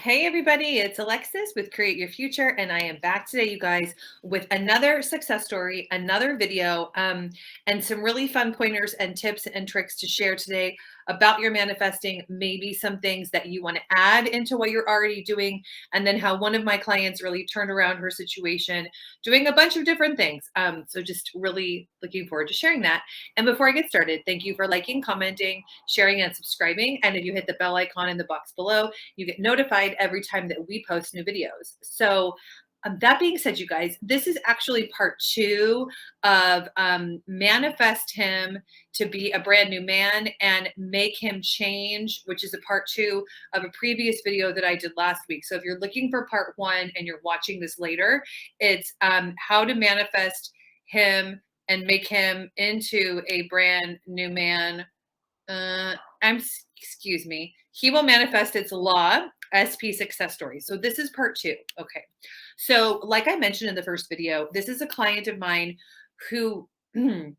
Hey everybody, it's Alexis with Create Your Future, and I am back today, you guys, with another success story, another video, and some really fun pointers and tips and tricks to share today about your manifesting, maybe some things that you want to add into what you're already doing, and then how one of my clients really turned around her situation, doing a bunch of different things. So just really looking forward to sharing that. And before I get started, thank you for liking, commenting, sharing, and subscribing. And if you hit the bell icon in the box below, you get notified every time that we post new videos. So that being said, you guys, this is actually part two of manifest him to be a brand new man and make him change, which is a part two of a previous video that I did last week. So if you're looking for part one and you're watching this later, it's how to manifest him and make him into a brand new man. Excuse me. He will manifest its law, SP success story. So this is part two. Okay. So like I mentioned in the first video, this is a client of mine who in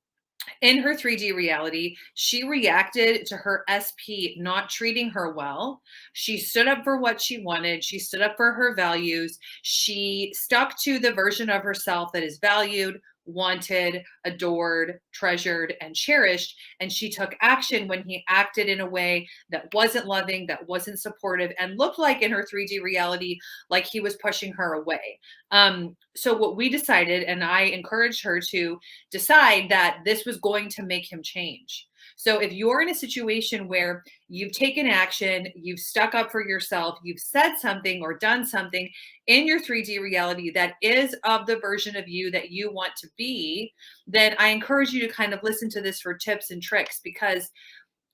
her 3D reality, she reacted to her SP not treating her well. She stood up for what she wanted. She stood up for her values. She stuck to the version of herself that is valued, wanted, adored, treasured, and cherished. And she took action when he acted in a way that wasn't loving, that wasn't supportive, and looked like in her 3D reality, like he was pushing her away. So what we decided, and I encouraged her to decide that this was going to make him change. So if you're in a situation where you've taken action, you've stuck up for yourself, you've said something or done something in your 3D reality that is of the version of you that you want to be, then I encourage you to kind of listen to this for tips and tricks, because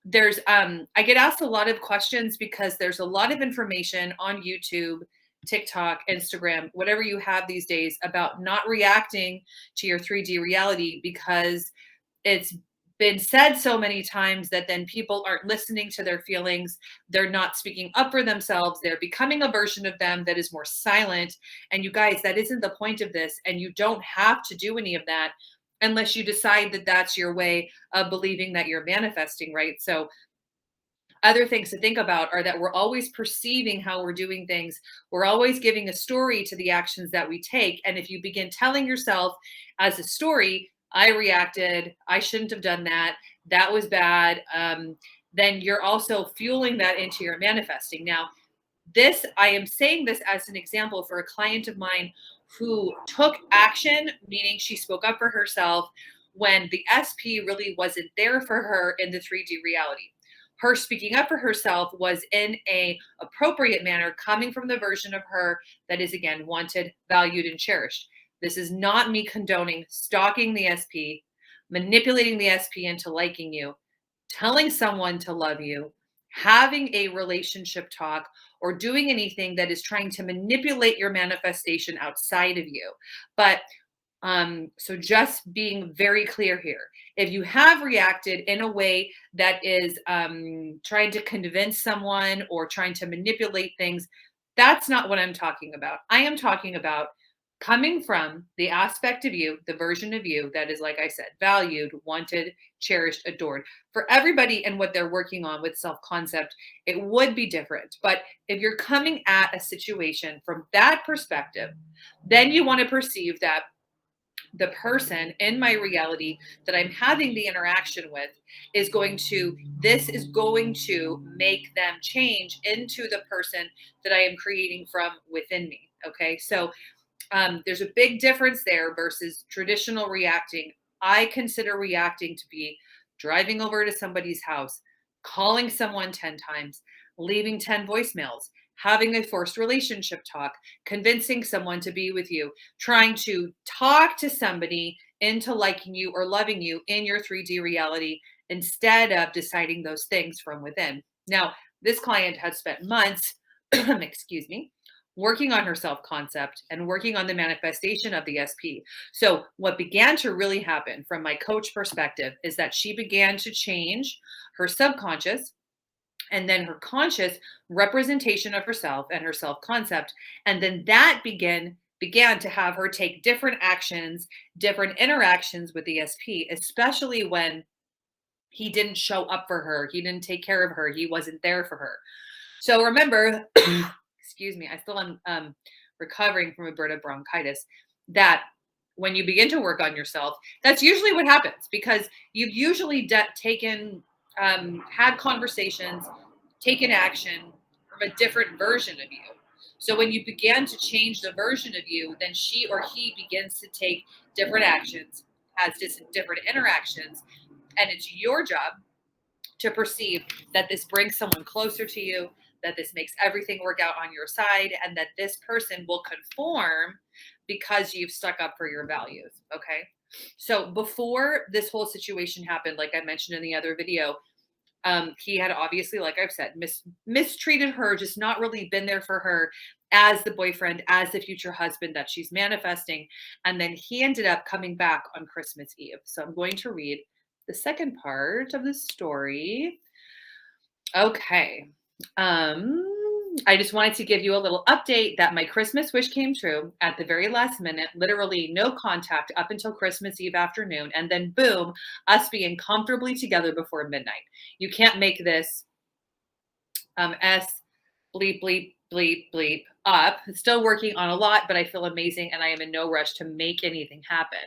there's I get asked a lot of questions because there's a lot of information on YouTube, TikTok, Instagram, whatever you have these days, about not reacting to your 3D reality because it's been said so many times that then people aren't listening to their feelings. They're not speaking up for themselves. They're becoming a version of them that is more silent. And you guys, that isn't the point of this. And you don't have to do any of that unless you decide that that's your way of believing that you're manifesting, right? So other things to think about are that we're always perceiving how we're doing things. We're always giving a story to the actions that we take. And if you begin telling yourself as a story, I reacted, I shouldn't have done that, that was bad, then you're also fueling that into your manifesting. Now, I am saying this as an example for a client of mine who took action, meaning she spoke up for herself when the SP really wasn't there for her in the 3D reality. Her speaking up for herself was in a appropriate manner, coming from the version of her that is, again, wanted, valued, and cherished. This is not me condoning stalking the SP, manipulating the SP into liking you, telling someone to love you, having a relationship talk, or doing anything that is trying to manipulate your manifestation outside of you. But so just being very clear here. If you have reacted in a way that is trying to convince someone or trying to manipulate things, that's not what I'm talking about. I am talking about coming from the aspect of you, the version of you that is, like I said, valued, wanted, cherished, adored. For everybody and what they're working on with self-concept, it would be different. But if you're coming at a situation from that perspective, then you want to perceive that the person in my reality that I'm having the interaction with this is going to make them change into the person that I am creating from within me. Okay. So there's a big difference there versus traditional reacting. I consider reacting to be driving over to somebody's house, calling someone 10 times, leaving 10 voicemails, having a forced relationship talk, convincing someone to be with you, trying to talk to somebody into liking you or loving you in your 3D reality instead of deciding those things from within. Now, this client has spent months, excuse me, working on her self-concept and working on the manifestation of the SP. So what began to really happen from my coach perspective is that she began to change her subconscious and then her conscious representation of herself and her self-concept. And then that began to have her take different actions, different interactions with the SP, especially when he didn't show up for her. He didn't take care of her. He wasn't there for her. So remember, excuse me, I still am recovering from a bit of bronchitis, that when you begin to work on yourself, that's usually what happens because you've usually taken, had conversations, taken action from a different version of you. So when you begin to change the version of you, then she or he begins to take different actions, has different interactions, and it's your job to perceive that this brings someone closer to you, that this makes everything work out on your side, and that this person will conform because you've stuck up for your values. Okay. So before this whole situation happened, like I mentioned in the other video, he had obviously, like I've said, mistreated her, just not really been there for her as the boyfriend, as the future husband that she's manifesting. And then he ended up coming back on Christmas Eve. So I'm going to read the second part of the story. Okay. I just wanted to give you a little update that my Christmas wish came true at the very last minute, literally no contact up until Christmas Eve afternoon. And then boom, us being comfortably together before midnight. You can't make this S bleep, bleep, bleep, bleep up. Still working on a lot, but I feel amazing and I am in no rush to make anything happen.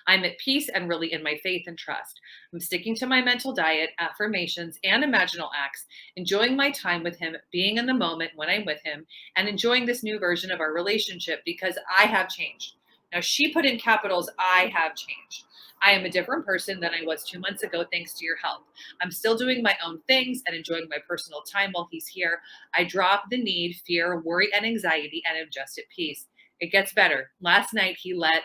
I'm at peace and really in my faith and trust. I'm sticking to my mental diet, affirmations, and imaginal acts, enjoying my time with him, being in the moment when I'm with him, and enjoying this new version of our relationship because I have changed. Now, she put in capitals, I have changed. I am a different person than I was 2 months ago, thanks to your help. I'm still doing my own things and enjoying my personal time while he's here. I drop the need, fear, worry, and anxiety and am just at peace. It gets better. Last night, he let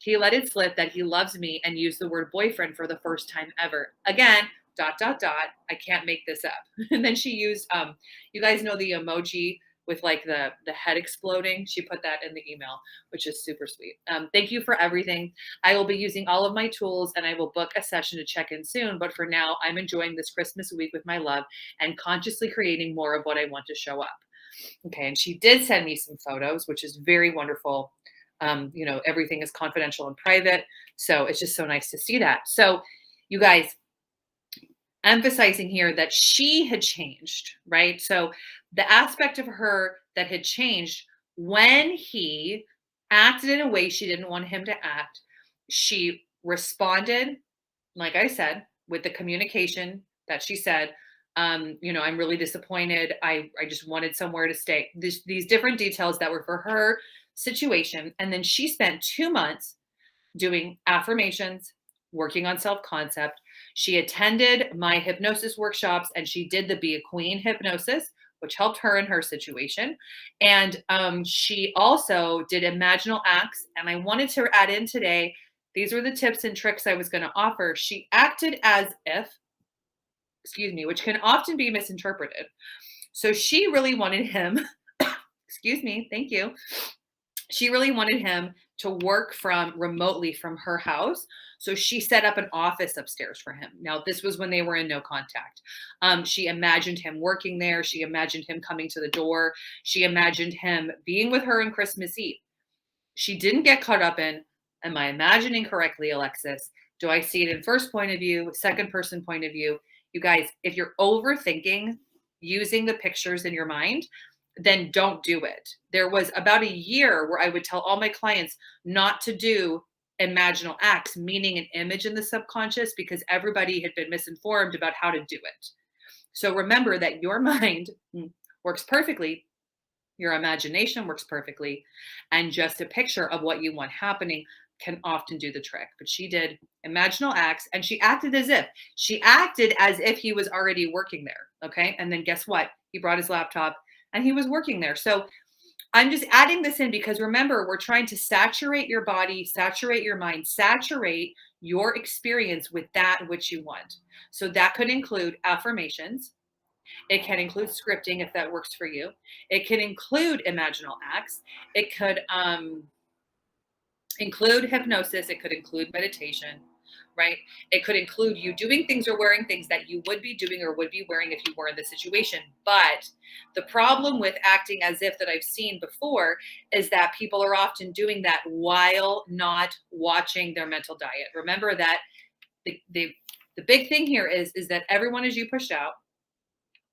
it slip that he loves me and used the word boyfriend for the first time ever. Again, ... I can't make this up. And then she used, you guys know the emoji with like the head exploding. She put that in the email, which is super sweet. Thank you for everything. I will be using all of my tools and I will book a session to check in soon. But for now, I'm enjoying this Christmas week with my love and consciously creating more of what I want to show up. Okay. And she did send me some photos, which is very wonderful. Everything is confidential and private. So it's just so nice to see that. So you guys, emphasizing here that she had changed, right? So the aspect of her that had changed when he acted in a way she didn't want him to act, she responded, like I said, with the communication that she said, I'm really disappointed. I just wanted somewhere to stay. These different details that were for her situation. And then she spent 2 months doing affirmations, working on self-concept. She attended my hypnosis workshops and she did the Be a Queen hypnosis, which helped her in her situation. And she also did imaginal acts. And I wanted to add in today, these were the tips and tricks I was going to offer. She acted as if, which can often be misinterpreted. So she really wanted him, thank you. She really wanted him to work remotely from her house. So she set up an office upstairs for him. Now, this was when they were in no contact. She imagined him working there. She imagined him coming to the door. She imagined him being with her on Christmas Eve. She didn't get caught up in, am I imagining correctly, Alexis? Do I see it in first point of view, second person point of view? You guys, if you're overthinking using the pictures in your mind, then don't do it. There was about a year where I would tell all my clients not to do imaginal acts, meaning an image in the subconscious, because everybody had been misinformed about how to do it. So remember that your mind works perfectly. Your imagination works perfectly. And just a picture of what you want happening can often do the trick. But she did imaginal acts and she acted as if he was already working there. Okay. And then guess what? He brought his laptop and he was working there. So I'm just adding this in because remember, we're trying to saturate your body, saturate your mind, saturate your experience with that which you want. So that could include affirmations. It can include scripting if that works for you. It can include imaginal acts. It could include hypnosis. It could include meditation, right? It could include you doing things or wearing things that you would be doing or would be wearing if you were in the situation. But the problem with acting as if that I've seen before is that people are often doing that while not watching their mental diet. Remember that the big thing here is that everyone is you pushed out.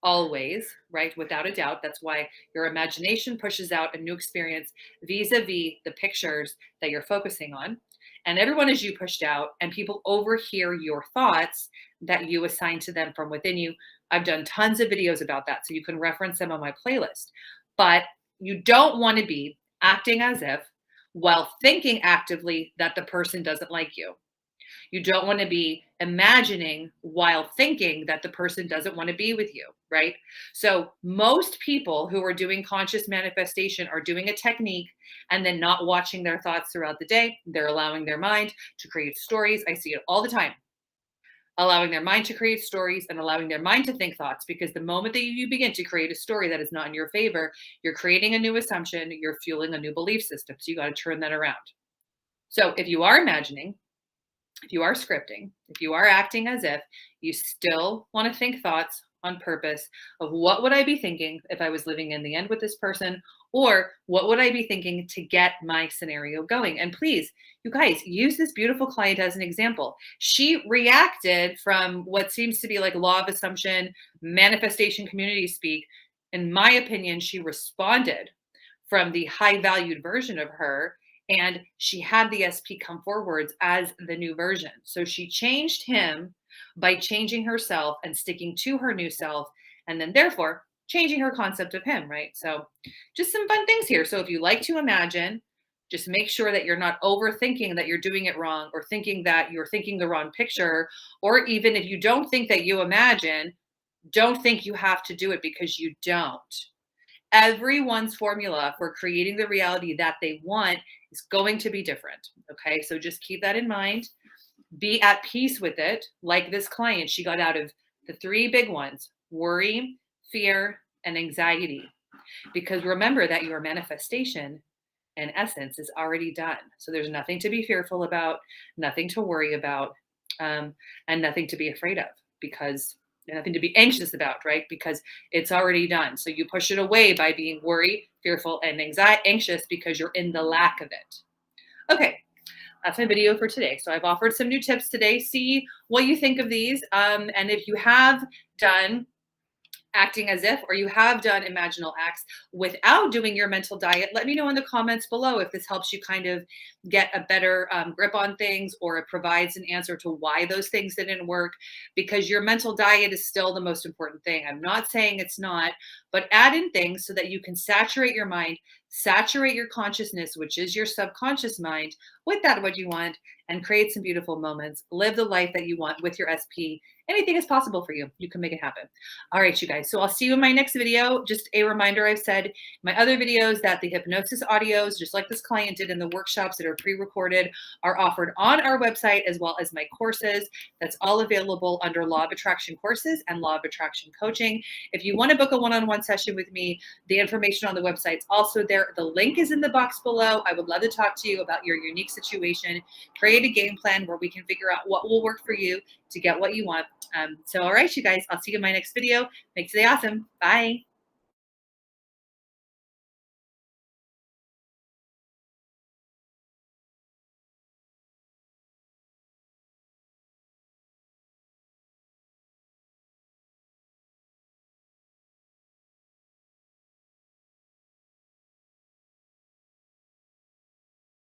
always, right? Without a doubt. That's why your imagination pushes out a new experience vis-a-vis the pictures that you're focusing on. And everyone is you pushed out, and people overhear your thoughts that you assign to them from within you. I've done tons of videos about that, so you can reference them on my playlist. But you don't want to be acting as if while thinking actively that the person doesn't like you. You don't want to be imagining while thinking that the person doesn't want to be with you, right? So, most people who are doing conscious manifestation are doing a technique and then not watching their thoughts throughout the day. They're allowing their mind to create stories. I see it all the time. Allowing their mind to create stories and allowing their mind to think thoughts, because the moment that you begin to create a story that is not in your favor, you're creating a new assumption, you're fueling a new belief system. So, you got to turn that around. So, if you are imagining, if you are scripting, if you are acting as if, you still want to think thoughts on purpose of what would I be thinking if I was living in the end with this person, or what would I be thinking to get my scenario going? And please, you guys, use this beautiful client as an example. She reacted from what seems to be like law of assumption, manifestation community speak. In my opinion, she responded from the high valued version of her, and she had the SP come forwards as the new version. So she changed him by changing herself and sticking to her new self, and then therefore changing her concept of him, right? So just some fun things here. So if you like to imagine, just make sure that you're not overthinking that you're doing it wrong, or thinking that you're thinking the wrong picture, or even if you don't think that you imagine, don't think you have to do it, because you don't. Everyone's formula for creating the reality that they want is going to be different. Okay. So just keep that in mind. Be at peace with it. Like this client, she got out of the three big ones: worry, fear, and anxiety. Because remember that your manifestation, in essence, is already done. So there's nothing to be fearful about, nothing to worry about, and nothing to be afraid of, because nothing to be anxious about, right? Because it's already done. So you push it away by being worried, fearful, and anxious, because you're in the lack of it. Okay, that's my video for today. So I've offered some new tips today. See what you think of these. And if you have done acting as if, or you have done imaginal acts without doing your mental diet, let me know in the comments below if this helps you kind of get a better grip on things, or it provides an answer to why those things didn't work, because your mental diet is still the most important thing. I'm not saying it's not, but add in things so that you can saturate your mind, saturate your consciousness, which is your subconscious mind, with that what you want, and create some beautiful moments. Live the life that you want with your SP. Anything is possible for you. You can make it happen. All right, you guys. So I'll see you in my next video. Just a reminder, I've said in my other videos that the hypnosis audios, just like this client did in the workshops that are pre-recorded, are offered on our website, as well as my courses. That's all available under Law of Attraction courses and Law of Attraction coaching. If you want to book a one-on-one session with me, the information on the website is also there. The link is in the box below. I would love to talk to you about your unique situation, create a game plan where we can figure out what will work for you to get what you want. So all right, you guys, I'll see you in my next video. Make today awesome. Bye.